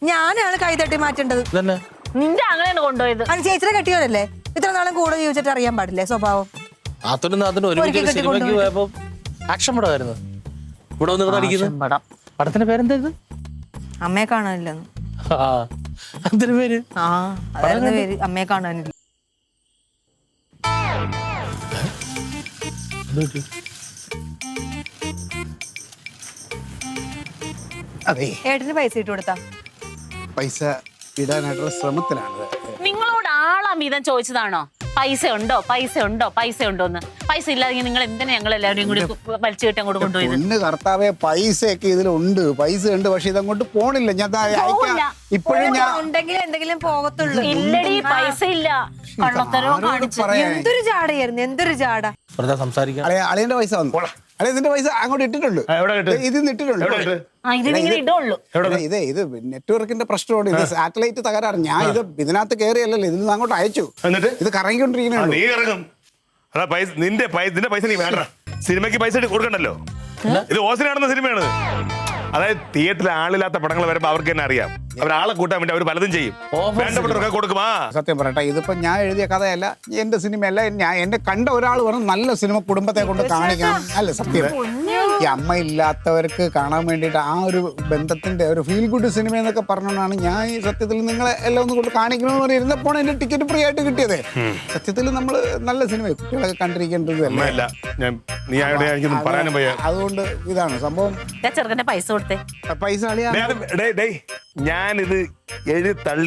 ഞാനാണ് കൈതട്ടി മാറ്റേണ്ടത്. നിന്റെ അങ്ങനെയാണ് കൊണ്ടുപോയത്. ചേച്ചിനെ കെട്ടിയോരല്ലേ, ഇത്ര നാളും കൂടെ ജീവിച്ചിട്ട് അറിയാൻ പാടില്ലേ സ്വഭാവം? ആക്ഷൻ പടമായിരുന്നു. ഇവിടെ വന്ന് അടിക്കുന്നത് പടത്തിന്റെ പേരെന്തായിരുന്നു? അമ്മയെ കാണാനില്ലെന്ന്. അതിന്റെ പേര് അതായിരുന്നു പേര്, അമ്മയെ കാണാനില്ല. അതെ, ഏട്ടന് പൈസ ഇട്ട് കൊടുത്താ? പൈസ ഇടാനായിട്ടുള്ള ശ്രമത്തിലാണ്. നിങ്ങളോട് ആളാം വീതം ചോദിച്ചതാണോ പൈസ ഉണ്ടോ പൈസ ഉണ്ടോ പൈസ ഉണ്ടോന്ന്? പൈസ ഇല്ലാതെ നിങ്ങൾ എന്തിനാ ഞങ്ങൾ എല്ലാവരും കൂടി വലിച്ചു കിട്ടി അങ്ങോട്ട് കൊണ്ടുപോയത്? പൊന്ന് കർത്താവേ, പൈസയൊക്കെ ഇതിലുണ്ട്, പൈസ ഉണ്ട്, പക്ഷെ ഇതങ്ങോട്ട് പോണില്ല. ഞാൻ ഇപ്പോഴും ഞാൻ ഉണ്ടെങ്കിൽ എന്തെങ്കിലും പോകത്തുള്ളൂ. ഇല്ലടി, പൈസ ഇല്ല. കള്ളത്തരവും കാണിച്ചു. എന്തൊരു ജാടയായിരുന്നു, എന്തൊരു ജാട. അളിയന്റെ പൈസ വന്നു. അളിയ ഇതിന്റെ പൈസ അങ്ങോട്ട് ഇട്ടിട്ടുണ്ട്, ഇതിന്ന് ഇട്ടിട്ടുണ്ട്. ഇത് നെറ്റ്വർക്കിന്റെ പ്രശ്നമുണ്ട്, ഇത് സാറ്റലൈറ്റ് തകരാറ്. ഞാൻ ഇത് ഇതിനകത്ത് കയറിയല്ലോ, ഇതിന് അങ്ങോട്ട് അയച്ചു. ഇത് കറങ്ങിക്കൊണ്ടിരിക്കുന്നു. നിന്റെ പൈസ നീ വേണ്ട, സിനിമയ്ക്ക് പൈസ കൊടുക്കണ്ടല്ലോ. ഇത് ഓസിനാണെന്ന സിനിമയാണ്. അതായത് തിയേറ്ററിൽ ആളില്ലാത്ത പടങ്ങൾ വരുമ്പോ അവർക്ക് തന്നെ അറിയാം, അവരാളെ കൂട്ടാൻ വേണ്ടി അവർ പലതും ചെയ്യും. വേണ്ടപ്പെട്ടവർക്ക് കൊടുക്കുമാ. സത്യം പറയട്ടെ, ഇതിപ്പോ ഞാൻ എഴുതിയ കഥയല്ല, എന്റെ സിനിമയല്ല. ഞാൻ എന്നെ കണ്ട ഒരാൾ പറഞ്ഞു നല്ല സിനിമ കുടുംബത്തെ കൊണ്ട് കാണിക്കണം. അല്ല സത്യം, ഈ അമ്മ ഇല്ലാത്തവർക്ക് കാണാൻ വേണ്ടിയിട്ട് ആ ഒരു ബന്ധത്തിന്റെ ഒരു ഫീൽ ഗുഡ് സിനിമ എന്നൊക്കെ പറഞ്ഞാണ് ഞാൻ ഈ സത്യത്തിൽ നിങ്ങളെ എല്ലാം ഒന്ന് കൊണ്ട് കാണിക്കണമെന്ന് പറഞ്ഞിരുന്നപ്പോൾ എന്റെ ടിക്കറ്റ് ഫ്രീ ആയിട്ട് കിട്ടിയതേ. സത്യത്തിൽ നമ്മള് നല്ല സിനിമ കുട്ടികളൊക്കെ കണ്ടിരിക്കേണ്ടതല്ല. അതുകൊണ്ട് ഇതാണ് സംഭവം. ചെറുക്കന്റെ പൈസ കൊടുത്തേ. പൈസ ഞാനിത് എഴുതി തള്ളി,